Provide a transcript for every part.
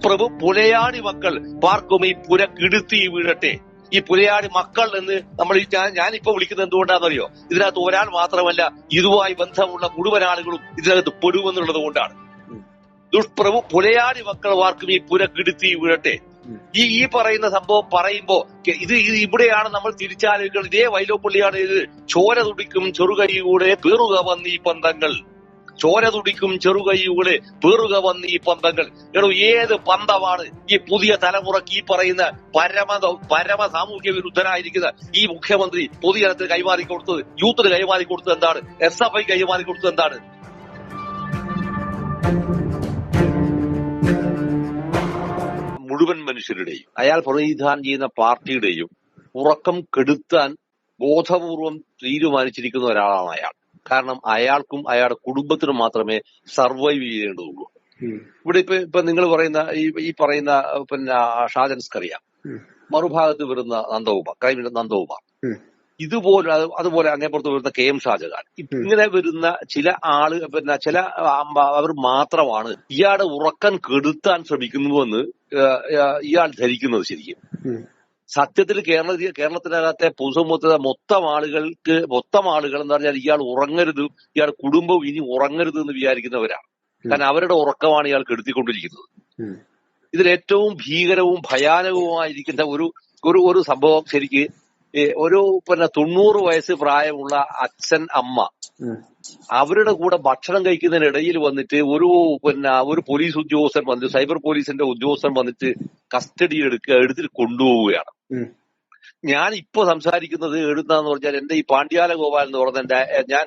ദുഷ്പ്രഭു പുലയാടി മക്കൾ പാർക്കും ഈ പുര കിടുത്തി വീഴട്ടെ. ഈ പുലയാടി മക്കൾ എന്ന് നമ്മൾ ഞാനിപ്പോ വിളിക്കുന്നത് എന്തുകൊണ്ടാണെന്നറിയോ? ഇതിനകത്ത് ഒരാൾ മാത്രമല്ല, ഇതുമായി ബന്ധമുള്ള മുഴുവൻ ആളുകളും ഇതിനകത്ത് പെടുമെന്നുള്ളത് കൊണ്ടാണ്. ദുഷ്പ്രഭു പുലയാടി മക്കൾ പാർക്കും ഈ പുര കിടുത്തി വീഴട്ടെ. ഈ പറയുന്ന സംഭവം പറയുമ്പോ ഇത് ഇവിടെയാണ് നമ്മൾ തിരിച്ചാലോചിക്കുന്നത്. ഇതേ വൈലോപ്പള്ളിയാണ് ഇത്. ചോര തുടിക്കും ചെറുകൈയൂടെ പേറുക വന്നീ പന്തങ്ങൾ, ചോര തുടിക്കും ചെറുകൈയൂടെ പേറുക വന്നീ പന്തങ്ങൾ. ഏത് പന്തമാണ് ഈ പുതിയ തലമുറക്ക് ഈ പറയുന്ന പരമ സാമൂഹ്യ വിരുദ്ധനായിരിക്കുന്ന ഈ മുഖ്യമന്ത്രി പൊതുജനത്തിന് കൈമാറി കൊടുത്തത്? യൂത്തിന് കൈമാറി കൊടുത്തത് എന്താണ്? SFI കൈമാറി കൊടുത്തത് എന്താണ്? മുഴുവൻ മനുഷ്യരുടെയും അയാൾ പ്രതിനിധാനം ചെയ്യുന്ന പാർട്ടിയുടെയും ഉറക്കം കെടുത്താൻ ബോധപൂർവം തീരുമാനിച്ചിരിക്കുന്ന ഒരാളാണ് അയാൾ. കാരണം അയാൾക്കും അയാളുടെ കുടുംബത്തിനും മാത്രമേ സർവൈവ് ചെയ്യേണ്ടതുള്ളൂ. ഇവിടെ ഇപ്പൊ നിങ്ങൾ പറയുന്ന ഈ പറയുന്ന പിന്നെ ഷാജൻ സ്കറിയ, മറുഭാഗത്ത് വരുന്ന നന്ദകുമാർ, ഇതുപോലെ അതുപോലെ അങ്ങേപ്പുറത്ത് വരുന്ന KM ഷാജഹാൻ, ഇങ്ങനെ വരുന്ന ചില ചില അവർ മാത്രമാണ് ഇയാളുടെ ഉറക്കം കെടുത്താൻ ശ്രമിക്കുന്നുവെന്ന് ഇയാൾ ധരിക്കുന്നത്. ശരിക്കും സത്യത്തിൽ കേരളത്തിനകത്തെ പൊതുസമൂഹത്തിലെ മൊത്തം ആളുകൾ എന്ന് പറഞ്ഞാൽ ഇയാൾ ഉറങ്ങരുത്, ഇയാളുടെ കുടുംബം ഇനി ഉറങ്ങരുത് എന്ന് വിചാരിക്കുന്നവരാണ്. കാരണം അവരുടെ ഉറക്കമാണ് ഇയാൾ കെടുത്തിക്കൊണ്ടിരിക്കുന്നത്. ഇതിൽ ഏറ്റവും ഭീകരവും ഭയാനകവുമായിരിക്കുന്ന ഒരു സംഭവം ശരിക്ക് ഒരു 90 വയസ്സ് പ്രായമുള്ള അച്ഛൻ അമ്മ അവരുടെ കൂടെ ഭക്ഷണം കഴിക്കുന്നതിനിടയിൽ വന്നിട്ട് ഒരു പോലീസ് ഉദ്യോഗസ്ഥൻ വന്നിട്ട്, സൈബർ പോലീസിന്റെ ഉദ്യോഗസ്ഥൻ വന്നിട്ട് കസ്റ്റഡി എടുത്തിട്ട് കൊണ്ടുപോവുകയാണ്. ഞാൻ ഇപ്പൊ സംസാരിക്കുന്നത് എഴുതാന്ന് പറഞ്ഞാൽ എന്റെ ഈ പാണ്ഡ്യാല ഗോപാൽ എന്ന് പറഞ്ഞ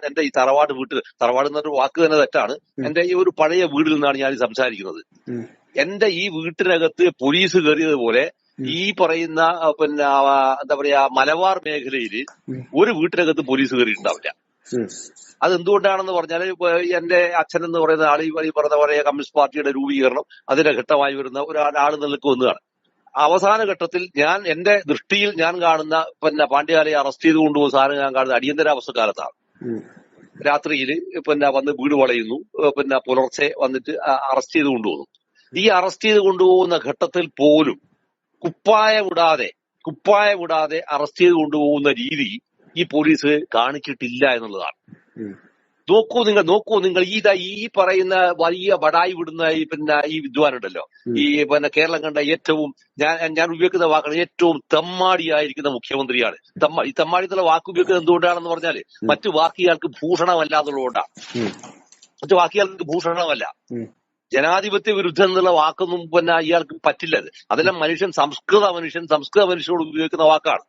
എന്റെ ഈ തറവാട് എന്നൊരു വാക്ക് തന്നെ തെറ്റാണ്. എന്റെ ഈ ഒരു പഴയ വീട്ടിൽ നിന്നാണ് ഞാൻ സംസാരിക്കുന്നത്. എന്റെ ഈ വീട്ടിനകത്ത് പോലീസ് കയറിയതുപോലെ ഈ പറയുന്ന എന്താ പറയാ മലബാർ മേഖലയിൽ ഒരു വീട്ടിനകത്ത് പോലീസ് കയറിയിട്ടുണ്ടാവില്ല. അതെന്തുകൊണ്ടാണെന്ന് പറഞ്ഞാൽ എന്റെ അച്ഛൻ എന്ന് പറയുന്ന ആൾ ഈ പറഞ്ഞ പോലെ കമ്മ്യൂണിസ്റ്റ് പാർട്ടിയുടെ രൂപീകരണം അതിന്റെ ഘട്ടമായി വരുന്ന ഒരാൾ നിലക്ക് വന്നതാണ്. അവസാന ഘട്ടത്തിൽ എന്റെ ദൃഷ്ടിയിൽ ഞാൻ കാണുന്ന പാണ്ഡ്യാലയെ അറസ്റ്റ് ചെയ്ത് കൊണ്ടുപോകുന്ന സാധനം ഞാൻ കാണുന്ന അടിയന്തരാവസ്ഥ കാലത്താണ്. രാത്രിയിൽ വന്ന് വീട് വളയുന്നു, പുലർച്ചെ വന്നിട്ട് അറസ്റ്റ് ചെയ്ത് കൊണ്ടുപോകുന്നു. ഈ അറസ്റ്റ് ചെയ്ത് കൊണ്ടുപോകുന്ന ഘട്ടത്തിൽ പോലും കുപ്പായ വിടാതെ അറസ്റ്റ് ചെയ്ത് കൊണ്ടുപോകുന്ന രീതി ഈ പോലീസ് കാണിച്ചിട്ടില്ല എന്നുള്ളതാണ്. നോക്കൂ നിങ്ങൾ ഈ പറയുന്ന വലിയ ബടായി വിടുന്ന ഈ വിദ്വാനുണ്ടല്ലോ, ഈ കേരളം കണ്ട ഏറ്റവും ഞാൻ ഉപയോഗിക്കുന്ന വാക്കാണ് ഏറ്റവും തെമ്മാടിയായിരിക്കുന്ന മുഖ്യമന്ത്രിയാണ്. ഈ തെമ്മാടി എന്നുള്ള വാക്ക് ഉപയോഗിക്കുന്നത് എന്തുകൊണ്ടാണെന്ന് പറഞ്ഞാല് മറ്റു വാക്കിയാൾക്ക് ഭൂഷണമല്ല എന്നുള്ളതുകൊണ്ടാണ്. മറ്റു വാക്കിയാൾക്ക് ഭൂഷണമല്ല. ജനാധിപത്യ വിരുദ്ധം എന്നുള്ള വാക്കൊന്നും ഇയാൾക്ക് പറ്റില്ല. അതെല്ലാം സംസ്കൃത മനുഷ്യനോട് ഉപയോഗിക്കുന്ന വാക്കാണ്.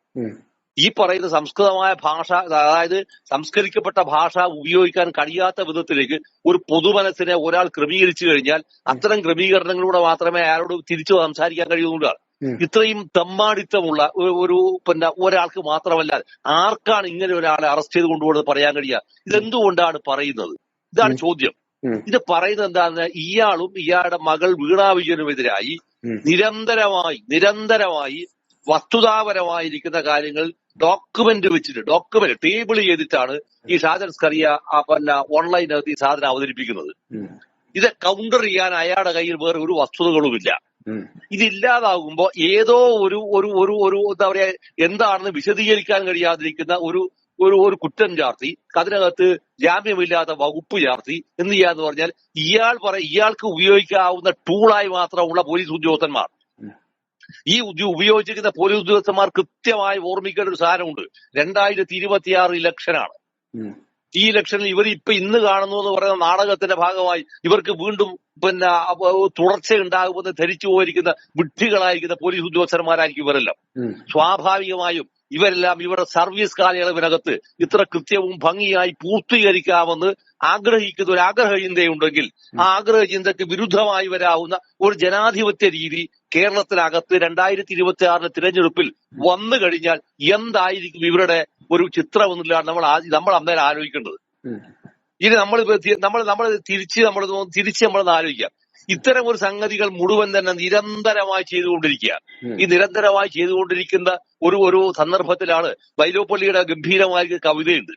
ഈ പറയുന്ന സംസ്കൃതമായ ഭാഷ, അതായത് സംസ്കരിക്കപ്പെട്ട ഭാഷ ഉപയോഗിക്കാൻ കഴിയാത്ത വിധത്തിലേക്ക് ഒരു പൊതുമനസ്സിനെ ഒരാൾ ക്രമീകരിച്ചു കഴിഞ്ഞാൽ അത്തരം ക്രമീകരണങ്ങളിലൂടെ മാത്രമേ അയാളോട് തിരിച്ചു സംസാരിക്കാൻ കഴിയുന്നതാണ്. ഇത്രയും തെമ്മാടിത്തമുള്ള ഒരാൾക്ക് മാത്രമല്ല, ആർക്കാണ് ഇങ്ങനെ ഒരാളെ അറസ്റ്റ് ചെയ്ത് കൊണ്ടുപോകുന്നത് പറയാൻ കഴിയുക? ഇതെന്തുകൊണ്ടാണ് പറയുന്നത്? ഇതാണ് ചോദ്യം. ഇത് പറയുന്നത് എന്താണെന്ന്, ഇയാളും ഇയാളുടെ മകൾ വീണ വിജയനുമെതിരായി നിരന്തരമായി വസ്തുതാപരമായിരിക്കുന്ന കാര്യങ്ങൾ ടേബിൾ ചെയ്തിട്ടാണ് ഈ ഷാജൻ സ്കറിയ ഓൺലൈനകത്ത് ഈ സാധനം അവതരിപ്പിക്കുന്നത്. ഇത് കൗണ്ടർ ചെയ്യാൻ അയാളുടെ കയ്യിൽ വേറെ ഒരു വസ്തുതകളുമില്ല. ഇതില്ലാതാകുമ്പോ ഏതോ ഒരു എന്താ പറയാ എന്താണെന്ന് വിശദീകരിക്കാൻ കഴിയാതിരിക്കുന്ന ഒരു കുറ്റം ചാർത്തി, അതിനകത്ത് ജാമ്യമില്ലാത്ത വകുപ്പ് ചാർത്തി എന്ത് ചെയ്യാന്ന് പറഞ്ഞാൽ ഇയാൾക്ക് ഉപയോഗിക്കാവുന്ന ടൂളായി മാത്രമുള്ള പോലീസ് ഉദ്യോഗസ്ഥന്മാർ, ഈ ഉപയോഗിച്ചിരിക്കുന്ന പോലീസ് ഉദ്യോഗസ്ഥന്മാർ കൃത്യമായി ഓർമ്മിക്കേണ്ട ഒരു സാധനമുണ്ട്. 2026 ഇലക്ഷനാണ്. ഈ ഇലക്ഷനിൽ ഇന്ന് കാണുന്നു എന്ന് പറയുന്ന നാടകത്തിന്റെ ഭാഗമായി ഇവർക്ക് വീണ്ടും തുടർച്ചയുണ്ടാകുമെന്ന് ധരിച്ചു പോയിരിക്കുന്ന വിഡ്ഢികളായിരിക്കുന്ന പോലീസ് ഉദ്യോഗസ്ഥന്മാരായിരിക്കും ഇവരെല്ലാം. സ്വാഭാവികമായും ഇവരെല്ലാം ഇവരുടെ സർവീസ് കാലയളവിനകത്ത് ഇത്ര കൃത്യവും ഭംഗിയായി പൂർത്തീകരിക്കാമെന്ന് ആഗ്രഹിക്കുന്ന ഒരു ആഗ്രഹചിന്തയുണ്ടെങ്കിൽ ആ ആഗ്രഹചിന്തയ്ക്ക് വിരുദ്ധമായി വരാവുന്ന ഒരു ജനാധിപത്യ രീതി കേരളത്തിനകത്ത് 2026 തിരഞ്ഞെടുപ്പിൽ വന്നു കഴിഞ്ഞാൽ എന്തായിരിക്കും ഇവരുടെ ഒരു ചിത്രം എന്നുള്ളതാണ് നമ്മൾ അന്നേരം ആലോചിക്കേണ്ടത്. ഇനി നമ്മൾ തിരിച്ച് ആലോചിക്കാം. ഇത്തരം ഒരു സംഗതികൾ മുഴുവൻ തന്നെ നിരന്തരമായി ചെയ്തുകൊണ്ടിരിക്കുക. ഈ നിരന്തരമായി ചെയ്തുകൊണ്ടിരിക്കുന്ന ഒരു സന്ദർഭത്തിലാണ് വൈലോപ്പള്ളിയുടെ ഗംഭീരമായ കവിതയുണ്ട്.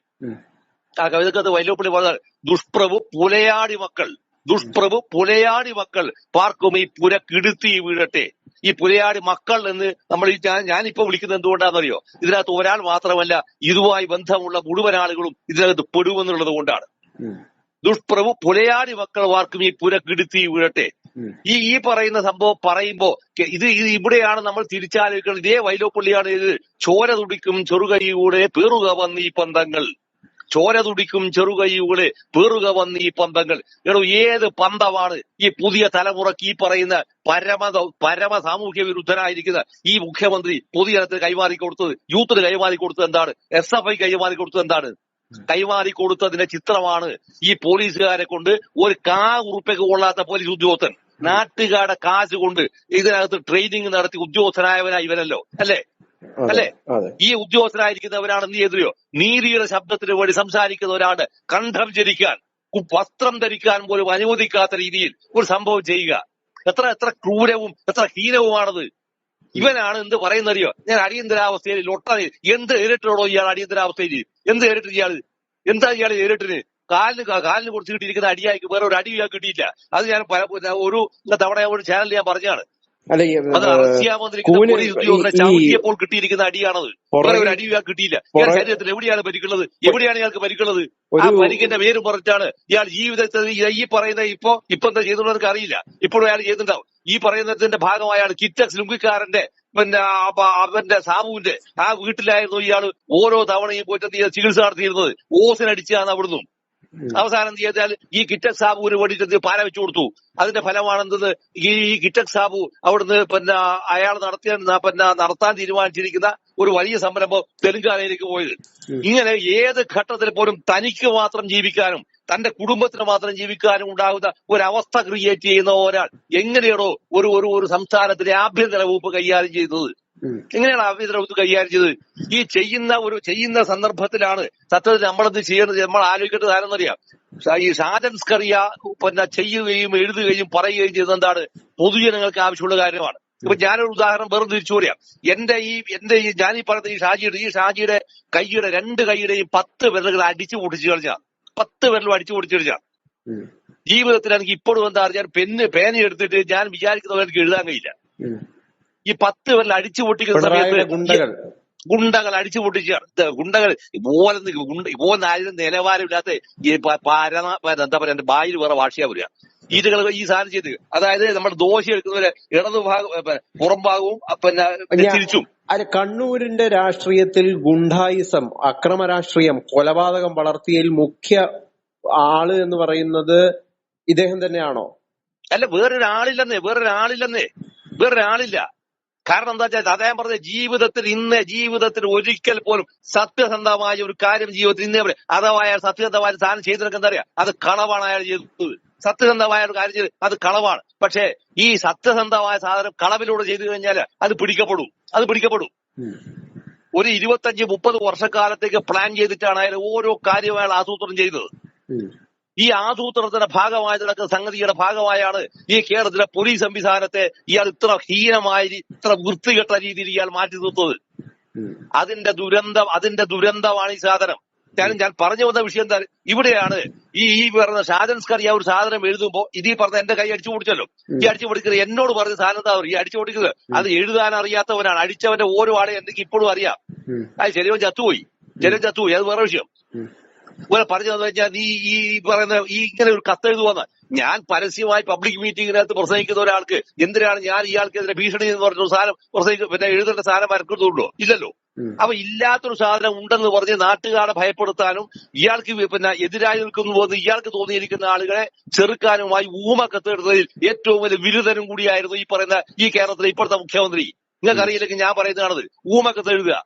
ആ കവിതക്കകത്ത് വൈലോപ്പള്ളി പറഞ്ഞാൽ ദുഷ്പ്രഭു പുലയാടി മക്കൾ ദുഷ്പ്രഭു പുലയാടി മക്കൾ പാർക്കും ഈ പുര കിടുത്തി വീഴട്ടെ. ഈ പുലയാടി മക്കൾ എന്ന് നമ്മൾ ഞാനിപ്പോ വിളിക്കുന്നത് എന്തുകൊണ്ടാണെന്നറിയോ? ഇതിനകത്ത് ഒരാൾ മാത്രമല്ല, ഇതുമായി ബന്ധമുള്ള മുഴുവൻ ആളുകളും ഇതിനകത്ത് പെടുമെന്നുള്ളത് കൊണ്ടാണ്. ദുഷ്പ്രഭു പുലയാടി മക്കൾ പാർക്കും ഈ പുര കിടുത്തി വീഴട്ടെ. ഈ പറയുന്ന സംഭവം പറയുമ്പോ ഇത് ഇവിടെയാണ് നമ്മൾ തിരിച്ചാലോചിക്കുന്നത്. ഇതേ വൈലോപ്പള്ളിയാണ് ഇത് ചോര തുടിക്കും ചെറുകൈയൂടെ പേറുക വന്നീ പന്തങ്ങൾ, ചോര തുടിക്കും ചെറുകൈയൂടെ പേറുക വന്നീ പന്തങ്ങൾ. എടോ, ഏത് പന്തമാണ് ഈ പുതിയ തലമുറക്ക് ഈ പറയുന്ന പരമ സാമൂഹ്യ വിരുദ്ധനായിരിക്കുന്ന ഈ മുഖ്യമന്ത്രി പൊതുജനത്തിന് കൈമാറി കൊടുത്തത്? യൂത്തിന് കൈമാറി കൊടുത്തത് എന്താണ്? SFI കൈമാറി കൊടുത്തത് എന്താണ്? കൈമാറി കൊടുത്തതിന്റെ ചിത്രമാണ് ഈ പോലീസുകാരെ കൊണ്ട് ഒരു ഉറുപ്പൊക്കെ കൊള്ളാത്ത പോലീസ് ഉദ്യോഗസ്ഥൻ നാട്ടുകാരുടെ കാശ് കൊണ്ട് ഇതിനകത്ത് ട്രെയിനിങ് നടത്തി ഉദ്യോഗസ്ഥനായവനായി ഇവനല്ലോ, അല്ലേ? ഈ ഉദ്യോഗസ്ഥനായിരിക്കുന്നവരാണ് എന്ത് ചെയ്തോ? നീതിയുടെ ശബ്ദത്തിന് വേണ്ടി സംസാരിക്കുന്നവരാണ് കണ്ഠം ജരിക്കാൻ, വസ്ത്രം ധരിക്കാൻ പോലും അനുവദിക്കാത്ത രീതിയിൽ ഒരു സംഭവം ചെയ്യുക. എത്ര ക്രൂരവും എത്ര ഹീനവുമാണത്. ഇവനാണ് എന്ത് പറയുന്നറിയോ? ഞാൻ അടിയന്തരാവസ്ഥയിൽ എന്ത് നേരിട്ടോടോ ഇയാൾ? അടിയന്തരാവസ്ഥയിൽ എന്ത് നേരിട്ട് ഇയാൾ? എന്താ ഇയാൾ നേരിട്ടിന്? കാലിന് കൊടുത്ത് കിട്ടിയിരിക്കുന്ന അടിയായിക്ക് വേറെ ഒരു അടി ഇയാൾ കിട്ടിയില്ല. അത് ഞാൻ ഒരു തവണ ഒരു ചാനലിൽ ഞാൻ പറഞ്ഞാണ്. അത് അറസ്റ്റ് ചെയ്യാൻ വന്നിരിക്കുന്ന പോലീസ് ഉദ്യോഗസ്ഥരെ ചവിട്ടിയപ്പോൾ കിട്ടിയിരിക്കുന്ന അടിയാണത്. വേറെ ഒരു അടി ഇയാൾ കിട്ടിയില്ല. ഇയാൾ ശരീരത്തിൽ എവിടെയാണ് പരിക്കുള്ളത്? എവിടെയാണ് ഇയാൾക്ക് പരിക്കുള്ളത്? ആ പരിക്കിന്റെ പേര് പറഞ്ഞിട്ടാണ് ഇയാൾ ജീവിതത്തിൽ ഈ പറയുന്ന ഇപ്പൊ എന്താ ചെയ്തുള്ളത് അറിയില്ല. ഇപ്പോഴും അയാൾ ചെയ്യുന്നുണ്ടാവും. ഈ പറയുന്നതിന്റെ ഭാഗമായാണ് കിറ്റക്സ് ലുങ്കിക്കാരന്റെ അവന്റെ സാബുവിന്റെ ആ വീട്ടിലായിരുന്നു ഇയാൾ ഓരോ തവണയും പോയിട്ട് ചികിത്സ നടത്തിയിരുന്നത്. ഓസിനടിച്ചാണ് അവിടുന്ന്. അവസാനം എന്ത് ചെയ്താൽ ഈ കിറ്റക് സാബുവിന് വേണ്ടിയിട്ട് പാല വെച്ചു കൊടുത്തു. അതിന്റെ ഫലമാണെന്നത് ഈ കിറ്റക് സാബു അവിടുന്ന് അയാൾ നടത്താൻ തീരുമാനിച്ചിരിക്കുന്ന ഒരു വലിയ സംരംഭം തെലുങ്കാനയിലേക്ക് പോയത്. ഇങ്ങനെ ഏത് ഘട്ടത്തിൽ പോലും തനിക്ക് മാത്രം ജീവിക്കാനും തന്റെ കുടുംബത്തിന് മാത്രം ജീവിക്കാനും ഉണ്ടാകുന്ന ഒരവസ്ഥ ക്രിയേറ്റ് ചെയ്യുന്ന ഒരാൾ എങ്ങനെയാണോ ഒരു സംസ്ഥാനത്തിന്റെ ആഭ്യന്തര വകുപ്പ് കൈകാര്യം ചെയ്യുന്നത്? എങ്ങനെയാണ് ആഭ്യന്തര വകുപ്പ് കൈകാര്യം ചെയ്തത്? ഈ ചെയ്യുന്ന സന്ദർഭത്തിലാണ് സത്യത്തിൽ നമ്മളത് ചെയ്യുന്നത്. നമ്മൾ ആലോചിക്കേണ്ടത് ആരെന്നറിയാം? ഈ ഷാജൻസ്കറിയ ചെയ്യുകയും എഴുതുകയും പറയുകയും ചെയ്യുന്നത് എന്താണ്? പൊതുജനങ്ങൾക്ക് ആവശ്യമുള്ള കാര്യമാണ്. ഇപ്പൊ ഞാനൊരു ഉദാഹരണം വേറെ തിരിച്ചു പറയാം. എന്റെ ഈ ഞാനീ പറയുന്ന ഈ ഷാജിയുടെ കൈയുടെ 2 കൈയുടെയും 10 വിരലുകൾ അടിച്ചു പൊട്ടിച്ചു കളിച്ചാണ്. 10 വിരലും അടിച്ചു പൊട്ടിച്ചു കളിച്ചാണ്. ജീവിതത്തിൽ എനിക്ക് ഇപ്പോഴും എന്താ പറഞ്ഞാൽ പേന എടുത്തിട്ട് ഞാൻ വിചാരിക്കുന്ന എനിക്ക് എഴുതാൻ കഴിയില്ല. ഈ 10 വിരൽ അടിച്ചു പൊട്ടിക്കുന്ന സമയത്ത് ഗുണ്ടകൾ അടിച്ചു പൊട്ടിച്ചാണ്. ഗുണ്ടകൾ ഇതുപോലെ ആരും നിലവാരമില്ലാത്ത എന്താ പറയാ, എന്റെ ബായിൽ വേറെ ഭാഷയാ വരിക. ഈറ്റുകൾ ഈ സാധനം ചെയ്ത്, അതായത് നമ്മുടെ ദോശ എടുക്കുന്നവരെ പുറം ഭാഗവും തിരിച്ചും. കണ്ണൂരിന്റെ രാഷ്ട്രീയത്തിൽ ഗുണ്ടായിസം, അക്രമ രാഷ്ട്രീയം, കൊലപാതകം വളർത്തിയതിൽ മുഖ്യ ആള് എന്ന് പറയുന്നത് ഇദ്ദേഹം തന്നെയാണോ? അല്ല, വേറൊരാളില്ല. കാരണം എന്താ വെച്ചാൽ അദ്ദേഹം പറഞ്ഞ ജീവിതത്തിൽ ഒരിക്കൽ പോലും സത്യസന്ധമായ ഒരു കാര്യം ജീവിതത്തിൽ ഇന്നേ അഥവാ അയാൾ സത്യസന്ധമായ സാധനം ചെയ്തിട്ടൊക്കെ എന്താ പറയാ, അത് കളവാണ് അയാൾ ചെയ്തത്. സത്യസന്ധമായ ഒരു കാര്യം ചെയ്ത് അത് കളവാണ്. പക്ഷേ ഈ സത്യസന്ധമായ സാധനം കളവിലൂടെ ചെയ്തു കഴിഞ്ഞാൽ അത് പിടിക്കപ്പെടും. ഒരു 25-30 വർഷക്കാലത്തേക്ക് പ്ലാൻ ചെയ്തിട്ടാണ് അയാൾ ഓരോ കാര്യവും അയാൾ ആസൂത്രണം ചെയ്തത്. ഈ ആസൂത്രണത്തിന്റെ ഭാഗമായി നടക്കുന്ന സംഗതിയുടെ ഭാഗമായാണ് ഈ കേരളത്തിലെ പോലീസ് സംവിധാനത്തെ ഇയാൾ ഇത്ര ഹീനമായി, ഇത്ര വൃത്തികെട്ട രീതിയിൽ ഇയാൾ മാറ്റി നിർത്തുന്നത്. അതിന്റെ ദുരന്തമാണ് ഈ സാധനം. ഞാൻ പറഞ്ഞു വന്ന വിഷയം എന്താ, ഇവിടെയാണ് ഈ പറഞ്ഞ ഷാജൻസ്കറിയ ഒരു സാധനം എഴുതുമ്പോ ഈ പറഞ്ഞ എന്റെ കൈ അടിച്ചു പൊടിച്ചല്ലോ. ഈ അടിച്ചു പൊടിക്കുന്നത് എന്നോട് പറഞ്ഞ സാധനം എന്താ ഈ അടിച്ചു പൊടിക്കുന്നത്? അത് എഴുതാൻ അറിയാത്തവനാണ്. അടിച്ചവന്റെ ഓരോ ആളെ എനിക്ക് ഇപ്പോഴും അറിയാം. അത് ചിലവൻ ചത്തുപോയി, അത് വേറെ വിഷയം. ഇങ്ങനെ പറഞ്ഞതെന്ന് വെച്ചാൽ ഈ പറയുന്ന ഇങ്ങനെ ഒരു കത്തെഴുതുവന്ന് ഞാൻ പരസ്യമായി പബ്ലിക് മീറ്റിംഗിനകത്ത് പ്രസംഗിക്കുന്ന ഒരാൾക്ക് എന്തിനാണ് ഞാൻ ഇയാൾക്കെതിരെ ഭീഷണി എന്ന് പറഞ്ഞൊരു സാധനം എഴുതേണ്ട സാധനം വരക്കുന്നുണ്ടോ? ഇല്ലല്ലോ. അപ്പൊ ഇല്ലാത്തൊരു സാധനം ഉണ്ടെന്ന് പറഞ്ഞ് നാട്ടുകാരെ ഭയപ്പെടുത്താനും ഇയാൾക്ക് എതിരായി നിൽക്കുന്നു പോകുന്ന ഇയാൾക്ക് തോന്നിയിരിക്കുന്ന ആളുകളെ ചെറുക്കാനുമായി കത്തെടുത്തതിൽ ഏറ്റവും വലിയ ബിരുദനും കൂടിയായിരുന്നു ഈ പറയുന്ന ഈ കേരളത്തിലെ ഇപ്പോഴത്തെ മുഖ്യമന്ത്രി. നിങ്ങൾക്ക് അറിയില്ലെങ്കിൽ ഞാൻ പറയുന്നതാണത്. കത്തെഴുതുക,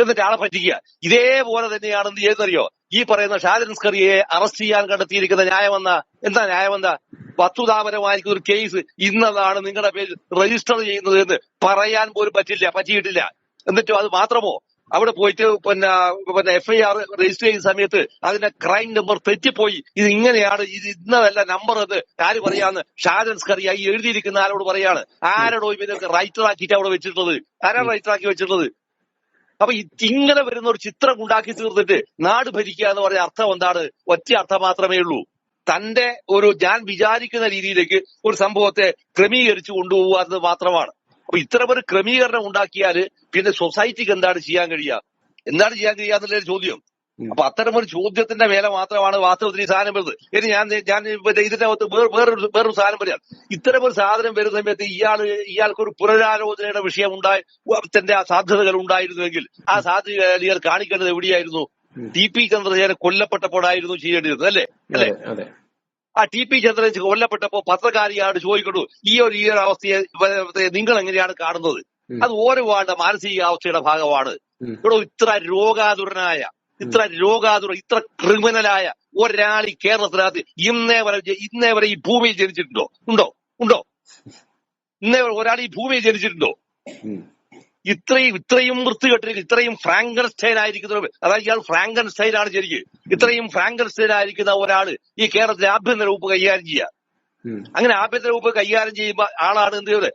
എന്നിട്ട് ആളെ പറ്റിക്കുക. ഇതേപോലെ തന്നെയാണ് എന്ത് ചെയ്യുന്നറിയോ? ഈ പറയുന്ന ഷാജൻസ്കറിയെ അറസ്റ്റ് ചെയ്യാൻ കണ്ടെത്തിയിരിക്കുന്ന ന്യായമെന്താ? വസ്തുതാപരമായിരിക്കുന്ന ഒരു കേസ് ഇന്നതാണ് നിങ്ങളുടെ പേരിൽ രജിസ്റ്റർ ചെയ്യുന്നത് എന്ന് പറയാൻ പോലും പറ്റിയിട്ടില്ല. എന്നിട്ടും അത് മാത്രമോ, അവിടെ പോയിട്ട് FIR രജിസ്റ്റർ ചെയ്യുന്ന സമയത്ത് അതിന്റെ ക്രൈം നമ്പർ തെറ്റിപ്പോയി. ഇത് ഇങ്ങനെയാണ്, ഇത് ഇന്നതല്ല നമ്പർ എന്ന് ആര് പറയാന്ന് ഷാജൻസ്കറിയ ഈ എഴുതിയിരിക്കുന്ന ആരോട് പറയാണ്. ആരോടോ ഇവരൊക്കെ റൈറ്ററാക്കിയിട്ട് അവിടെ വെച്ചിട്ടുള്ളത്? ആരാണ് റൈറ്ററാക്കി വെച്ചിട്ടുള്ളത്? അപ്പൊ ഇങ്ങനെ വരുന്ന ഒരു ചിത്രം ഉണ്ടാക്കി തീർത്തിട്ട് നാട് ഭരിക്കുക എന്ന് പറയുന്ന അർത്ഥം എന്താണ്? ഒറ്റ അർത്ഥം മാത്രമേ ഉള്ളൂ. തന്റെ ഒരു ഞാൻ വിചാരിക്കുന്ന രീതിയിലേക്ക് ഒരു സംഭവത്തെ ക്രമീകരിച്ചു കൊണ്ടുപോകുക എന്നത് മാത്രമാണ്. അപ്പൊ ഇത്തരം ഒരു ക്രമീകരണം ഉണ്ടാക്കിയാല് പിന്നെ സൊസൈറ്റിക്ക് എന്താണ് ചെയ്യാൻ കഴിയുക എന്നുള്ളൊരു ചോദ്യം. അപ്പൊ അത്തരമൊരു ചോദ്യത്തിന്റെ മേലെ മാത്രമാണ് വാസ്തവത്തിൽ ഈ സാധനം വരുന്നത്. ഇനി ഞാൻ ഇതിനകത്ത് വേറൊരു സാധനം പറയാം. ഇത്തരമൊരു സാധനം വരുന്ന സമയത്ത് ഇയാൾക്കൊരു പുനരാലോചനയുടെ വിഷയം തന്റെ ആ സാധ്യതകൾ ഉണ്ടായിരുന്നുവെങ്കിൽ ആ സാധ്യതകൾ ഇയാൾ കാണിക്കേണ്ടത് എവിടെയായിരുന്നു? TP ചന്ദ്രശേഖരൻ കൊല്ലപ്പെട്ടപ്പോഴായിരുന്നു ചെയ്യേണ്ടിയിരുന്നത്, അല്ലേ? ആ TP ചന്ദ്രശേഖരൻ കൊല്ലപ്പെട്ടപ്പോ പത്രക്കാരിയോട് ചോദിക്കണു, ഈ ഒരു അവസ്ഥയെ നിങ്ങൾ എങ്ങനെയാണ് കാണുന്നത്? അത് ഓരോ ആളുടെ മാനസികാവസ്ഥയുടെ ഭാഗമാണ്. ഇവിടെ ഇത്ര ഇത്ര ക്രിമിനലായ ഒരാൾ ഈ കേരളത്തിനകത്ത് ഇന്നേ വരെ ഈ ഭൂമിയിൽ ജനിച്ചിട്ടുണ്ടോ? ഉണ്ടോ? ഇന്നേ വരെ ഒരാൾ ഈ ഭൂമിയിൽ ജനിച്ചിട്ടുണ്ടോ? ഇത്രയും വൃത്തികെട്ടിരിക്കും, ഇത്രയും ഫ്രാങ്കൻസ്റ്റൈൻ ആയിരിക്കുന്ന, അതായത് ഇയാൾ ഫ്രാങ്കൻസ്റ്റൈൻ ആണ് ശരിക്കും. ഇത്രയും ഫ്രാങ്കൻസ്റ്റൈൻ ആയിരിക്കുന്ന ഒരാള് ഈ കേരളത്തിലെ ആഭ്യന്തര വകുപ്പ് കൈകാര്യം ചെയ്യുക. അങ്ങനെ ആഭ്യന്തര വകുപ്പ് കൈകാര്യം ചെയ്യുമ്പോൾ ആളാണ് എന്ത് ചെയ്തത്?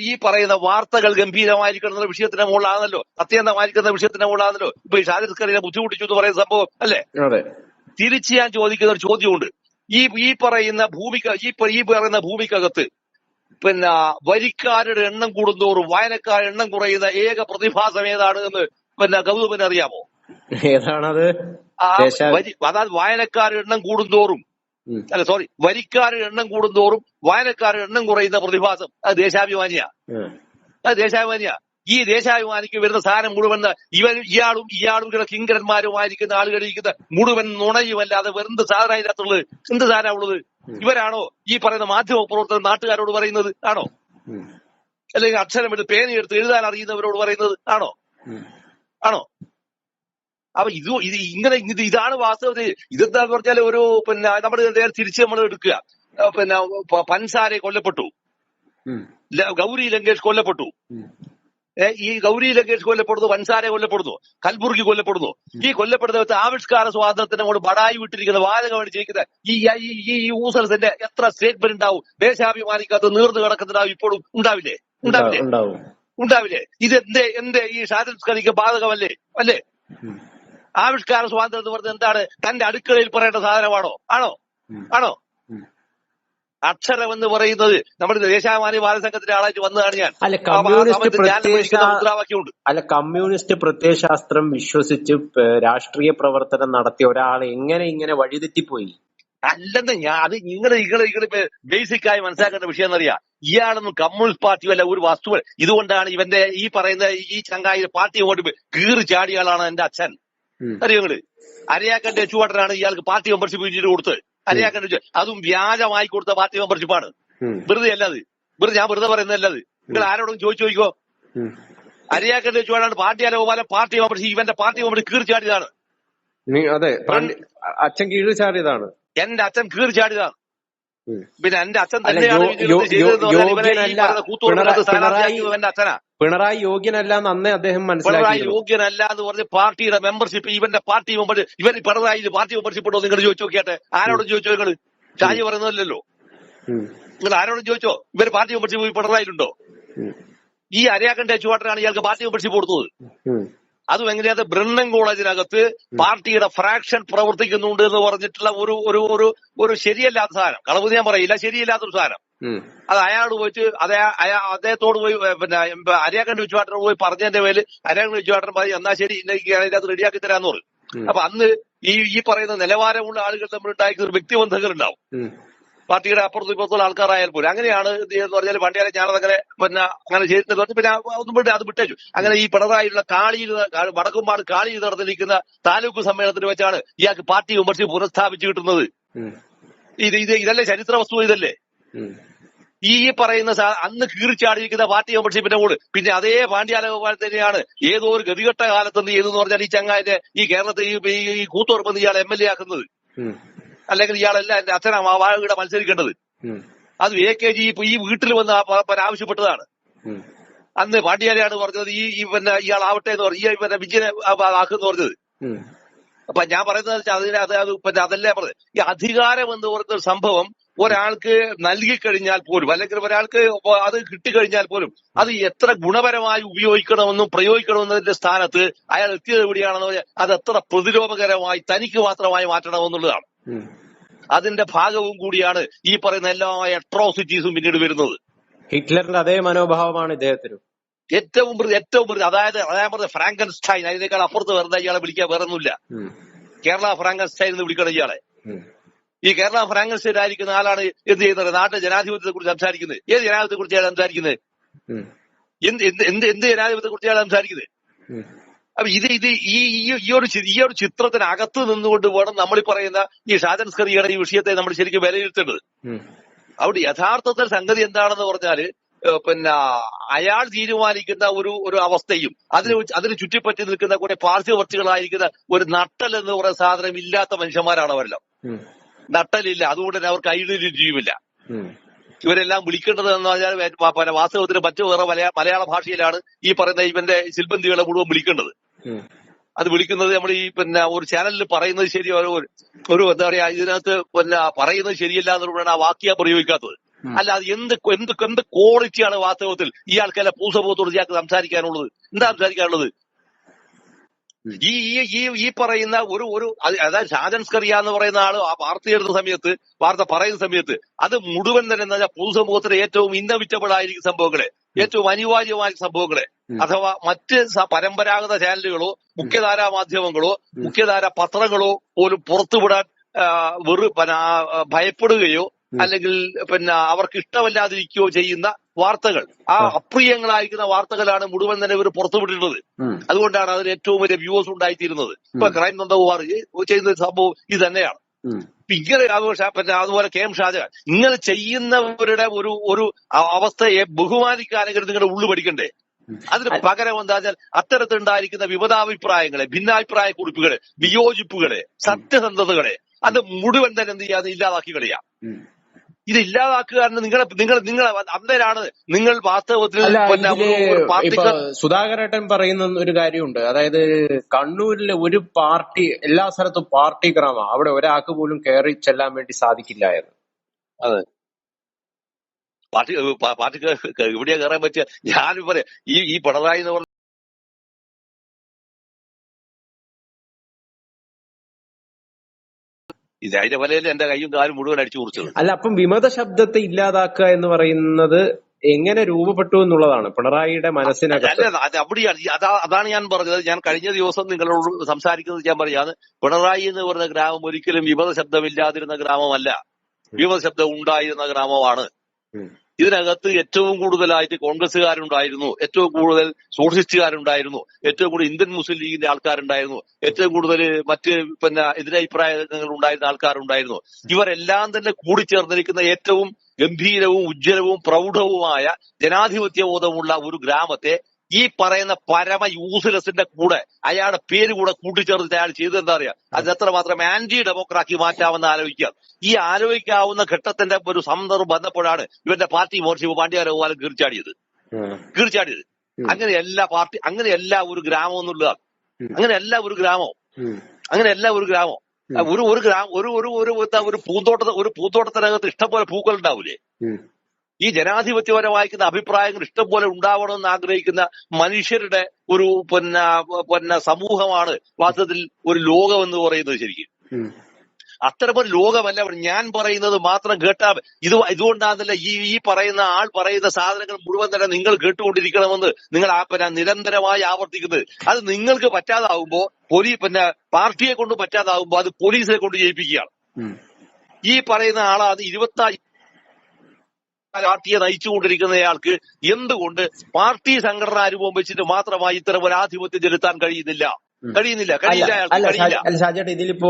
ഈ പറയുന്ന വാർത്തകൾ ഗംഭീരമായിരിക്കുന്ന വിഷയത്തിന്റെ മുകളിലാണല്ലോ, അത്യന്തമായിരിക്കുന്ന വിഷയത്തിന്റെ മുകളിലാണല്ലോ ഇപ്പൊ ഈ ഷാജിദ് സ്കറിയെ ബുദ്ധിമുട്ടിച്ചു എന്ന് പറയുന്ന സംഭവം, അല്ലേ? തിരിച്ച് ഞാൻ ചോദിക്കുന്ന ഒരു ചോദ്യമുണ്ട്. ഈ പറയുന്ന ഭൂമിക്കകത്ത് പിന്നെ വരിക്കാരുടെ എണ്ണം കൂടുന്തോറും വായനക്കാരുടെ എണ്ണം കുറയുന്ന ഏക പ്രതിഭാസം ഏതാണ് എന്ന് പിന്നെ ഗൗതമിന് അറിയാമോ? ഏതാണത്? അതായത് വായനക്കാരുടെ എണ്ണം കൂടുന്തോറും വരിക്കാരുടെ എണ്ണം കൂടുന്തോറും വായനക്കാരുടെ എണ്ണം കുറയുന്ന പ്രതിഭാസം അത് ദേശാഭിമാനിയാ. ഈ ദേശാഭിമാനിക്ക് വരുന്ന സാധനം മുഴുവൻ ഇയാളും കിങ്കരന്മാരുമായിരിക്കുന്ന ആളുകളിരിക്കുന്ന മുഴുവൻ നുണയുമല്ലാതെ എന്ത് സാധനം അതിനകത്തുള്ളത്? എന്ത് സാധനം ഉള്ളത്? ഇവരാണോ ഈ പറയുന്ന മാധ്യമ പ്രവർത്തകർ നാട്ടുകാരോട് പറയുന്നത്? ആണോ? അല്ലെങ്കിൽ അക്ഷരമെടുത്ത് പേനയെടുത്ത് എഴുതാൻ അറിയുന്നവരോട് പറയുന്നത്? ആണോ? അപ്പൊ ഇതാണ് വാസ്തവത്തിൽ. ഇതെന്താന്ന് പറഞ്ഞാൽ ഒരു പിന്നെ തിരിച്ച് നമ്മൾ എടുക്കുക. പിന്നെ പൻസാരെ കൊല്ലപ്പെട്ടു, ഗൗരി ലങ്കേഷ് കൊല്ലപ്പെട്ടു, ഈ ഗൗരി ലങ്കേഷ് കൊല്ലപ്പെടുന്നു, പൻസാരെ കൊല്ലപ്പെടുന്നു, കൽബുർഗി കൊല്ലപ്പെടുന്നു. ഈ കൊല്ലപ്പെടുന്ന ആവിഷ്കാര സ്വാതന്ത്ര്യത്തിന് കൊണ്ട് ബടായി വിട്ടിരിക്കുന്ന വാചകമാണ് ചെയ്യിക്കുന്ന ഈ യൂസേഴ്സിന്റെ എത്ര സ്റ്റേറ്റ്മെന്റ് ഉണ്ടാവും? ദേശാഭിമാനിക്കകത്ത് നീർന്നു കിടക്കുന്നുണ്ടാവും, ഇപ്പോഴും ഉണ്ടാവില്ലേ? ഇത് എന്തേ ഈ ഷാജിദ് സ്കറിക്ക് ബാധകമല്ലേ? ആവിഷ്കാര സ്വാതന്ത്ര്യം എന്ന് പറഞ്ഞത് എന്താണ്? തന്റെ അടുക്കളയിൽ പറയേണ്ട സാധനമാണോ? ആണോ? അക്ഷരം എന്ന് പറയുന്നത് നമ്മുടെ ദേശാഭിമാനി ബാലസംഘത്തിന്റെ ആളായിട്ട് വന്നതാണ് ഞാൻ. കമ്മ്യൂണിസ്റ്റ് പ്രത്യയശാസ്ത്രം വിശ്വസിച്ച് രാഷ്ട്രീയ പ്രവർത്തനം നടത്തിയ ഒരാൾ എങ്ങനെ ഇങ്ങനെ വഴിതെറ്റിപ്പോയി? അല്ലെന്ന് നിങ്ങൾ ബേസിക് ആയി മനസ്സിലാക്കേണ്ട വിഷയം എന്നറിയാം. ഇയാളൊന്നും കമ്മ്യൂണിസ്റ്റ് പാർട്ടിയല്ല, ഒരു വസ്തു. ഇതുകൊണ്ടാണ് ഇവന്റെ ഈ പറയുന്ന ഈ ചങ്ങായി പാർട്ടി അങ്ങോട്ട് കീറി ചാടിയ ആളാണ് എന്റെ അച്ഛൻ. അറിയങ്ങള് അരയാക്കന്റെ ചുവട്ടനാണ് ഇയാൾക്ക് പാർട്ടി മെമ്പർഷിപ്പ് പിന്നീട് കൊടുത്ത്. അരയാക്കന്റെ അതും വ്യാജമായി കൊടുത്ത പാർട്ടി മെമ്പർഷിപ്പാണ്. വെറുതെ അല്ലാതെ ഞാൻ വെറുതെ പറയുന്നതല്ലത്. നിങ്ങൾ ആരോടും ചോദിക്കോ? അരയാക്കന്റെ ചുവടാണ് പാർട്ടി അലോപാലം പാർട്ടി മെമ്പർഷിപ്പ് ഇവന്റെ പാർട്ടി മെമ്പർഷിപ്പ് കീറി ചാടിയതാണ്. അച്ഛൻ കീറി ചാടിയതാണ്. എന്റെ അച്ഛൻ കീറി ചാടിയതാണ്. പിന്നെ എന്റെ അച്ഛൻ തന്നെയാണ് എന്റെ അച്ഛനാ. പിണറായി യോഗ്യനല്ല എന്ന് അദ്ദേഹം മനസ്സിലാക്കി. പിണറായി യോഗ്യനല്ല എന്ന് പറഞ്ഞ് പാർട്ടിയുടെ മെമ്പർഷിപ്പ് ഇവന്റെ പാർട്ടി മെമ്പർഷിപ്പ് ഇവർ പിണറായി പാർട്ടി മെമ്പർഷിപ്പ് ഉണ്ടോ നിങ്ങൾ ചോദിച്ചു നോക്കിയാട്ടെ. ആരോടും ചോദിച്ചോ? നിങ്ങൾ ഷാജി പറയുന്നതല്ലോ. നിങ്ങൾ ആരോടും ചോദിച്ചോ ഇവർ പാർട്ടി മെമ്പർഷിപ്പ് പിണറായിലുണ്ടോ? ഈ അരയാക്കന്റെ ചുവട്ടനാണ് ഇയാൾക്ക് പാർട്ടി മെമ്പർഷിപ്പ് കൊടുത്തത്. അതും എങ്ങനെയാ? ബ്രണ്ണൻ കോളേജിനകത്ത് പാർട്ടിയുടെ ഫ്രാക്ഷൻ പ്രവർത്തിക്കുന്നുണ്ട് എന്ന് പറഞ്ഞിട്ടുള്ള ഒരു ശരിയല്ലാത്ത സാധനം. കളവ് ഞാൻ പറയില്ല, ശരിയല്ലാത്തൊരു സാധനം. അത് അയാളോട് പോയിട്ട് അദ്ദേഹത്തോട് പോയി പിന്നെ അരയാക്കന്റെ ചുറ്റുപാട്ടനോട് പോയി പറഞ്ഞതിന്റെ പേര് അരയാക്കന്റെ ചുറ്റുപാട്ടൻ പറയും എന്നാ ശരി അതിനകത്ത് റെഡിയാക്കി തരാന്ന് പറയും. അപ്പൊ അന്ന് ഈ പറയുന്ന നിലവാരമുള്ള ആളുകൾ തമ്മിൽ ഉണ്ടായിരിക്കുന്ന ഒരു വ്യക്തിബന്ധങ്ങൾ ഉണ്ടാവും. പാർട്ടിയുടെ അപ്പുറത്തും ഇപ്പുറത്തുള്ള ആൾക്കാരായാൽ പോലും അങ്ങനെയാണ് എന്ന് പറഞ്ഞാൽ പണ്ടിയാലെ ഞാനതങ്ങനെ അങ്ങനെ ചെയ്തിട്ട് പറഞ്ഞു. പിന്നെ ഒന്നും വിട്ട് അത് വിട്ടേച്ചു. അങ്ങനെ ഈ പിണറായിലുള്ള വടക്കുംപാട് കാളിയിൽ നടന്നിരിക്കുന്ന താലൂക്ക് സമ്മേളനത്തിൽ വെച്ചാണ് ഇയാൾക്ക് പാർട്ടി മെമ്പർഷിപ്പ് പുനഃസ്ഥാപിച്ചു കിട്ടുന്നത്. ഇതല്ലേ ചരിത്ര വസ്തു? ഇതല്ലേ ഈ പറയുന്ന അന്ന് കീറിച്ചാടിയിരിക്കുന്ന പാർട്ടി മെമ്പർഷിപ്പിന്റെ കൂടെ പിന്നെ അതേ പാണ്ഡ്യാലഗോപാൽ തന്നെയാണ് ഏതോ ഒരു ഗതികെട്ട കാലത്ത് എന്ത് ചെയ്തെന്ന് പറഞ്ഞാൽ ഈ ചങ്ങായിന്റെ ഈ കേരളത്തിൽ ഈ കൂത്തുറപ്പെന്ന് ഇയാൾ MLA ആക്കുന്നത്. അല്ലെങ്കിൽ ഇയാളല്ല എന്റെ അച്ഛനാ വാഴയുടെ മത്സരിക്കേണ്ടത്. അത് AKG ഈ വീട്ടിൽ വന്ന് ആവശ്യപ്പെട്ടതാണ്. അന്ന് പാണ്ഡ്യാലയാണ് പറഞ്ഞത് പിന്നെ ഇയാളാവട്ടെ എന്ന് പറഞ്ഞു, ഈ വിജയനെ ആക്കുമെന്ന് പറഞ്ഞത്. അപ്പൊ ഞാൻ പറയുന്നത് അതല്ലേ പറഞ്ഞത്. ഈ അധികാരം എന്ന് പറയുന്ന സംഭവം ഒരാൾക്ക് നൽകിക്കഴിഞ്ഞാൽ പോലും അല്ലെങ്കിൽ ഒരാൾക്ക് അത് കിട്ടിക്കഴിഞ്ഞാൽ പോലും അത് എത്ര ഗുണപരമായി ഉപയോഗിക്കണമെന്നും പ്രയോഗിക്കണമെന്നതിന്റെ സ്ഥാനത്ത് അയാൾ എത്തിയത് എവിടെയാണെന്ന് പറഞ്ഞാൽ അത് എത്ര പ്രതിരോധകരമായി തനിക്ക് മാത്രമായി മാറ്റണമെന്നുള്ളതാണ്. അതിന്റെ ഭാഗവും കൂടിയാണ് ഈ പറയുന്ന എല്ലാ അട്രോസിറ്റീസും പിന്നീട് വരുന്നത്. ഹിറ്റ്ലറിന്റെ അതേ മനോഭാവമാണ് ഇദ്ദേഹത്തിനും. ഏറ്റവും അതായത് പറഞ്ഞ ഫ്രാങ്കൻസ്റ്റൈൻ, അതിനേക്കാൾ അപ്പുറത്ത് വരുന്ന ഇയാളെ വിളിക്കാൻ വേറൊന്നുമില്ല. കേരള ഫ്രാങ്കൻസ്റ്റൈൻ എന്ന് വിളിക്കണം ഇയാളെ. ഈ കേരള ഫ്രാങ്കൻസ്റ്റൈൻ ആയിരിക്കുന്ന ആളാണ് എന്ത് ചെയ്യുന്നത്? നാട്ടിൽ ജനാധിപത്യത്തെ കുറിച്ച് സംസാരിക്കുന്നത്. ഏത് ജനാധിപത്യത്തെ കുറിച്ചാണ് സംസാരിക്കുന്നത്? എന്ത് ജനാധിപത്യത്തെ കുറിച്ചാണ് സംസാരിക്കുന്നത്? അപ്പൊ ഈ ഒരു ചിത്രത്തിനകത്ത് നിന്നുകൊണ്ട് വേണം നമ്മൾ ഈ പറയുന്ന ഈ ഷാജൻ സ്കറിയയുടെ ഈ വിഷയത്തെ നമ്മൾ ശരിക്കും വിലയിരുത്തേണ്ടത്. അവിടെ യഥാർത്ഥത്തിൽ സംഗതി എന്താണെന്ന് പറഞ്ഞാല് അയാൾ തീരുമാനിക്കുന്ന ഒരു അവസ്ഥയും അതിന് ചുറ്റിപ്പറ്റി നിൽക്കുന്ന കുറെ പാർശ്വവർത്തികളായിരിക്കുന്ന ഒരു നട്ടൽ എന്ന് പറയുന്ന സാധനം ഇല്ലാത്ത മനുഷ്യന്മാരാണ് അവരെല്ലാം. നട്ടലില്ല, അതുകൊണ്ട് തന്നെ അവർക്ക് ഐഡന്റിറ്റിയുമില്ല. ഇവരെല്ലാം വിളിക്കേണ്ടത് എന്ന് പറഞ്ഞാൽ വാസ്തവത്തിന് മറ്റു വേറെ മലയാള ഭാഷയിലാണ് ഈ പറയുന്ന ഇവന്റെ ശില്പന്തികളെ മുഴുവൻ വിളിക്കേണ്ടത്. അത് വിളിക്കുന്നത് നമ്മൾ ഈ ഒരു ചാനലിൽ പറയുന്നത് ശരി, ഒരു എന്താ പറയാ, ഇതിനകത്ത് പറയുന്നത് ശരിയല്ല എന്നുള്ളതാണ് ആ വാക്യ പ്രയോഗിക്കാത്തത്. അല്ലാതെ എന്ത് ക്വാളിറ്റിയാണ് വാസ്തവത്തിൽ ഇയാൾക്കല്ല പൂസബോധത്തോട് ഇയാൾക്ക് സംസാരിക്കാനുള്ളത്? എന്താ സംസാരിക്കാനുള്ളത്? ഈ പറയുന്ന അതായത് ഷാജൻ സ്കറിയ എന്ന് പറയുന്ന ആള് ആ വാർത്ത പറയുന്ന സമയത്ത് അത് മുഴുവൻ തന്നെ എന്താ പൊതുസമൂഹത്തിലെ ഏറ്റവും ഇന്നവിറ്റബിൾ ആയിരിക്കുന്ന സംഭവങ്ങളെ, ഏറ്റവും അനിവാര്യമായ സംഭവങ്ങളെ, അഥവാ മറ്റ് പരമ്പരാഗത ചാനലുകളോ മുഖ്യധാരാ മാധ്യമങ്ങളോ മുഖ്യധാരാ പത്രങ്ങളോ പോലും പുറത്തുവിടാൻ ഭയപ്പെടുകയോ അല്ലെങ്കിൽ അവർക്ക് ഇഷ്ടമല്ലാതിരിക്കുകയോ ചെയ്യുന്ന വാർത്തകൾ, ആ അപ്രിയങ്ങളായിരിക്കുന്ന വാർത്തകളാണ് മുഴുവൻ തന്നെ ഇവർ പുറത്തുവിട്ടിരുന്നത്. അതുകൊണ്ടാണ് അതിന് ഏറ്റവും വലിയ വ്യൂവേഴ്സ് ഉണ്ടായിത്തീരുന്നത്. ഇപ്പൊ ക്രൈം നന്ദകുമാർ ചെയ്യുന്ന സംഭവം ഇത് തന്നെയാണ്. ഇങ്ങനെ അതുപോലെ കെ എം ഷാജഹാൻ ഇങ്ങനെ ചെയ്യുന്നവരുടെ ഒരു അവസ്ഥയെ ബഹുമാനിക്കാനെങ്കിലും നിങ്ങളുടെ ഉള്ളു പഠിക്കണ്ടേ? അതിന് പകരം എന്താ വെച്ചാൽ അത്തരത്തിലുണ്ടായിരിക്കുന്ന വിമതാഭിപ്രായങ്ങളെ, ഭിന്നാഭിപ്രായ കുറിപ്പുകളെ, വിയോജിപ്പുകളെ, സത്യസന്ധതകളെ അത് മുഴുവൻ തന്നെ എന്ത് ചെയ്യാതെ ഇല്ലാതാക്കി കളയാം. ഇത് ഇല്ലാതാക്കുക നിങ്ങൾ അന്നേരാണ് നിങ്ങൾ വാസ്തവത്തിൽ സുധാകരേട്ടൻ പറയുന്ന ഒരു കാര്യമുണ്ട്. അതായത് കണ്ണൂരിലെ ഒരു പാർട്ടി, എല്ലാ സ്ഥലത്തും പാർട്ടി ഗ്രാമ, അവിടെ ഒരാൾക്ക് പോലും കയറി ചെല്ലാൻ വേണ്ടി സാധിക്കില്ലായിരുന്നു. അതെ, പാർട്ടിക്ക് എവിടെയാ കയറാൻ പറ്റുക? ഞാനും പറയാം, ഈ പിണറായി എന്ന് പറഞ്ഞ ഇതിന്റെ വലയിൽ എന്റെ കൈയും കാലും മുഴുവൻ അടിച്ചു കുറിച്ചത്. അല്ല, അപ്പം വിമത ശബ്ദത്തെ ഇല്ലാതാക്കുക എന്ന് പറയുന്നത് എങ്ങനെ രൂപപ്പെട്ടു എന്നുള്ളതാണ് പിണറായിയുടെ മനസ്സിനകത്ത്. അതാണ് ഞാൻ പറഞ്ഞത്. ഞാൻ കഴിഞ്ഞ ദിവസം നിങ്ങളോട് സംസാരിക്കുന്നത് ഞാൻ പറയാന്ന്, പിണറായി എന്ന് പറഞ്ഞ ഗ്രാമം ഒരിക്കലും വിമത ശബ്ദമില്ലാതിരുന്ന ഗ്രാമമല്ല, വിമത ശബ്ദം ഉണ്ടായിരുന്ന ഗ്രാമമാണ്. ഇതിനകത്ത് ഏറ്റവും കൂടുതലായിട്ട് കോൺഗ്രസ്സുകാരുണ്ടായിരുന്നു, ഏറ്റവും കൂടുതൽ സോഷ്യലിസ്റ്റുകാരുണ്ടായിരുന്നു, ഏറ്റവും കൂടുതൽ ഇന്ത്യൻ മുസ്ലിം ലീഗിന്റെ ആൾക്കാരുണ്ടായിരുന്നു, ഏറ്റവും കൂടുതൽ മറ്റ് എതിരഭിപ്രായങ്ങൾ ഉണ്ടായിരുന്ന ആൾക്കാരുണ്ടായിരുന്നു. ഇവരെല്ലാം തന്നെ കൂടിച്ചേർന്നിരിക്കുന്ന ഏറ്റവും ഗംഭീരവും ഉജ്ജ്വലവും പ്രൗഢവുമായ ജനാധിപത്യ ബോധമുള്ള ഒരു ഗ്രാമത്തെ ഈ പറയുന്ന പരമ യൂസ്ലെസിന്റെ കൂടെ അയാളുടെ പേര് കൂടെ കൂട്ടിച്ചേർത്തിട്ട് അയാൾ ചെയ്തത് എന്താ പറയാ, അതിനെത്ര മാത്രം ആന്റി ഡെമോക്രാക്കി മാറ്റാമെന്ന് ആലോചിക്കുക. ഈ ആലോചിക്കാവുന്ന ഘട്ടത്തിന്റെ ഒരു സന്ദർഭം വന്നപ്പോഴാണ് ഇവന്റെ പാർട്ടി മോർച്ച പാണ്ഡ്യാരഗോപാലൻ കീർച്ചാടിയത്. അങ്ങനെയല്ല പാർട്ടി, അങ്ങനെയല്ല ഒരു ഗ്രാമം എന്നുള്ളതാണ്. അങ്ങനെയല്ല ഒരു ഗ്രാമം. ഒരു പൂന്തോട്ടത്തിനകത്ത് ഇഷ്ടംപോലെ പൂക്കൾ ഉണ്ടാവൂലേ? ഈ ജനാധിപത്യപരമായിരിക്കുന്ന അഭിപ്രായങ്ങൾ ഇഷ്ടംപോലെ ഉണ്ടാവണമെന്ന് ആഗ്രഹിക്കുന്ന മനുഷ്യരുടെ ഒരു സമൂഹമാണ് വാസ്തവത്തിൽ ഒരു ലോകം എന്ന് പറയുന്നത്. ശരിക്കും അത്തരമൊരു ലോകമല്ല ഞാൻ പറയുന്നത് മാത്രം കേട്ടാൽ ഇതുകൊണ്ടാണല്ല ഈ പറയുന്ന ആൾ പറയുന്ന സാധനങ്ങൾ മുഴുവൻ തന്നെ നിങ്ങൾ കേട്ടുകൊണ്ടിരിക്കണമെന്ന് നിങ്ങൾ നിരന്തരമായി ആവർത്തിക്കുന്നത്. അത് നിങ്ങൾക്ക് പറ്റാതാവുമ്പോ പാർട്ടിയെ കൊണ്ട് പറ്റാതാവുമ്പോ അത് പോലീസിനെ കൊണ്ട് ജയിപ്പിക്കുകയാണ്. ഈ പറയുന്ന ആളാണ് 24 പാർട്ടിയെ നയിച്ചുകൊണ്ടിരിക്കുന്നയാൾക്ക് എന്തുകൊണ്ട് പാർട്ടി സംഘടനാ രൂപം വെച്ചിട്ട് മാത്രമായി ഇത്തരം ഒരു ആധിപത്യം ചെലുത്താൻ കഴിയില്ല? ഷാജേട്ട, ഇതിലിപ്പോ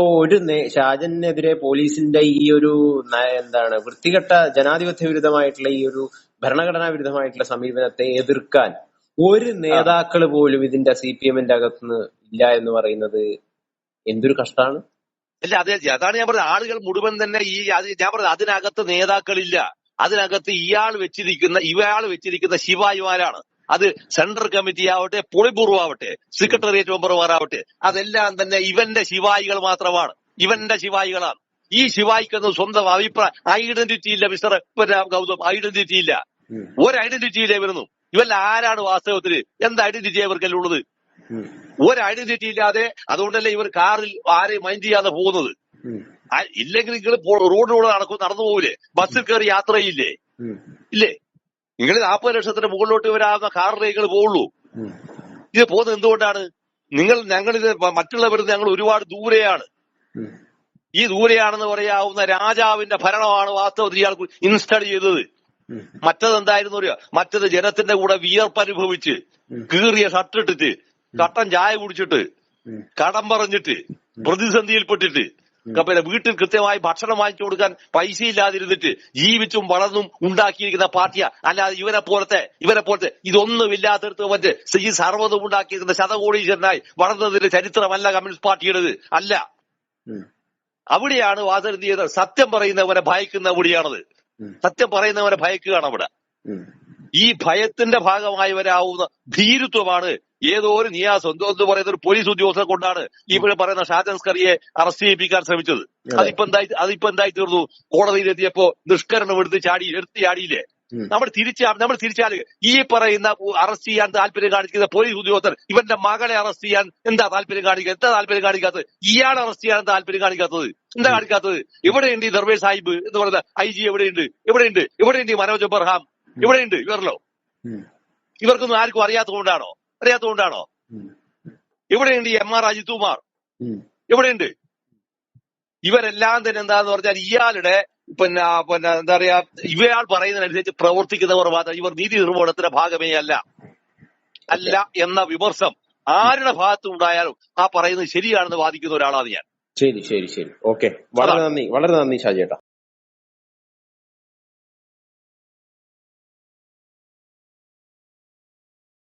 ഷാജനെതിരെ പോലീസിന്റെ ഈ ഒരു വൃത്തികെട്ട ജനാധിപത്യ വിരുദ്ധമായിട്ടുള്ള ഈ ഒരു ഭരണഘടനാ വിരുദ്ധമായിട്ടുള്ള സമീപനത്തെ എതിർക്കാൻ ഒരു നേതാക്കള് പോലും ഇതിന്റെ CPM-ന്റെ അകത്തുനിന്ന് ഇല്ല എന്ന് പറയുന്നത് എന്തൊരു കഷ്ടമാണ്. അല്ല, അതാണ് ഞാൻ പറഞ്ഞത്. ആളുകൾ മുഴുവൻ തന്നെ ഞാൻ പറഞ്ഞത് അതിനകത്ത് നേതാക്കളില്ല. അതിനകത്ത് ഇയാൾ വെച്ചിരിക്കുന്ന ശിവായിമാരാണ്. അത് സെൻട്രൽ കമ്മിറ്റി ആവട്ടെ, പൊളിബൂർവ് ആവട്ടെ, സെക്രട്ടേറിയറ്റ് മെമ്പർമാരാവട്ടെ, അതെല്ലാം തന്നെ ഇവന്റെ ശിവായികൾ മാത്രമാണ്. ഇവന്റെ ശിവായികളാണ്. ഈ ശിവായിക്കൊന്നും സ്വന്തം ഐഡന്റിറ്റി ഇല്ല. മിസ്റ്റർ ഗൗതം, ഐഡന്റിറ്റി ഇല്ല. ഒരു ഐഡന്റിറ്റി ഇല്ല ഇവരൊന്നും. ഇവല്ല ആരാണ് വാസ്തവത്തിൽ? എന്ത് ഐഡന്റിറ്റി ഇവർക്കെല്ലാം ഉള്ളത്? ഒരു ഐഡന്റിറ്റി ഇല്ലാതെ. അതുകൊണ്ടല്ലേ ഇവർ കാറിൽ ആരെയും മൈൻഡ് ചെയ്യാതെ പോകുന്നത്. ഇല്ലെങ്കിൽ നിങ്ങൾ റോഡിലൂടെ നടന്നു പോകില്ലേ? ബസ്സിൽ കയറി യാത്ര ചെയ്യില്ലേ? ഇല്ലേ? നിങ്ങൾ 40 ലക്ഷത്തിന് മുകളിലോട്ട് വരാവുന്ന കാറിലേ നിങ്ങൾ പോവുള്ളൂ. ഇത് പോകുന്നത് എന്തുകൊണ്ടാണ്? ഞങ്ങളിത് മറ്റുള്ളവരിൽ ഞങ്ങൾ ഒരുപാട് ദൂരെയാണ്. ഈ ദൂരെയാണെന്ന് പറയാവുന്ന രാജാവിന്റെ ഭരണമാണ് വാസ്തവത്തിൽ ഇയാൾക്ക് ഇൻസ്റ്റാൾ ചെയ്തത്. മറ്റതെന്തായിരുന്നു അറിയോ? മറ്റത് ജനത്തിന്റെ കൂടെ വിയർപ്പനുഭവിച്ച്, കീറിയ ഷർട്ട് ഇട്ടിട്ട്, കട്ടൻ ചായ കുടിച്ചിട്ട്, കടം പറഞ്ഞിട്ട്, പ്രതിസന്ധിയിൽപ്പെട്ടിട്ട്, പിന്നെ വീട്ടിൽ കൃത്യമായി ഭക്ഷണം വാങ്ങിച്ചു കൊടുക്കാൻ പൈസ ഇല്ലാതിരുന്നിട്ട് ജീവിച്ചും വളർന്നും ഉണ്ടാക്കിയിരിക്കുന്ന പാർട്ടിയാ. അല്ലാതെ ഇവരെ പോലത്തെ ഇതൊന്നും ഇല്ലാത്തടത്ത് മറ്റ് ഈ സർവ്വതും ഉണ്ടാക്കിയിരിക്കുന്ന ശതകോടീശ്വരനായി വളർന്നതിന്റെ ചരിത്രമല്ല കമ്മ്യൂണിസ്റ്റ് പാർട്ടിയുടേത്. അല്ല. അവിടെയാണ് വാസരഥി ചെയ്തത്. സത്യം പറയുന്നവരെ ഭയക്കുന്ന അവിടെയാണത്. സത്യം പറയുന്നവരെ ഭയക്കുകയാണ് അവിടെ. ഈ ഭയത്തിന്റെ ഭാഗമായി വരാവുന്ന ഭീരുത്വമാണ് ഏതോ ഒരു നിയാസ് എന്ന് പറയുന്ന ഒരു പോലീസ് ഉദ്യോഗസ്ഥരെ കൊണ്ടാണ് ഇവിടെ പറയുന്ന ഷാജൻ സ്കറിയെ അറസ്റ്റ് ചെയ്യിപ്പിക്കാൻ ശ്രമിച്ചത്. അതിപ്പോ എന്തായി തീർന്നു? കോടതിയിലെത്തിയപ്പോ നിഷ്കരണം എടുത്ത് ചാടിയില്ലേ? നമ്മൾ തിരിച്ചാല് ഈ പറയുന്ന അറസ്റ്റ് ചെയ്യാൻ താല്പര്യം കാണിക്കുന്ന പോലീസ് ഉദ്യോഗസ്ഥർ ഇവന്റെ മകളെ അറസ്റ്റ് ചെയ്യാൻ എന്താ താല്പര്യം കാണിക്കാത്തത്? ഇയാളെ അറസ്റ്റ് ചെയ്യാൻ താല്പര്യം കാണിക്കാത്തത്? എന്താ കാണിക്കാത്തത്? എവിടെയുണ്ട് ഈ ദർവേഷ് സാഹിബ് എന്ന് പറയുന്ന IG? എവിടെയുണ്ട് ഈ മനോജ് എബ്രഹാം? എവിടെയുണ്ട് ഇവരല്ലോ? ഇവർക്കൊന്നും ആർക്കും അറിയാത്തതുകൊണ്ടാണോ? എവിടെയുണ്ട് ഈ MR അജിത്കുമാർ? എവിടെയുണ്ട്? ഇവരെല്ലാം തന്നെ എന്താന്ന് പറഞ്ഞാൽ ഇയാളുടെ പിന്നെ എന്താ പറയാ, ഇവയാൾ പറയുന്നതിനനുസരിച്ച് പ്രവർത്തിക്കുന്നവർ മാത്രം. ഇവർ നീതി നിർവഹണത്തിന്റെ ഭാഗമേ അല്ല എന്ന വിമർശം ആരുടെ ഭാഗത്തും ഉണ്ടായാലും ആ പറയുന്നത് ശരിയാണെന്ന് വാദിക്കുന്ന ഒരാളാണ് ഞാൻ. ശരി. ഓക്കെ, വളരെ നന്ദി ഷാജേട്ടാ.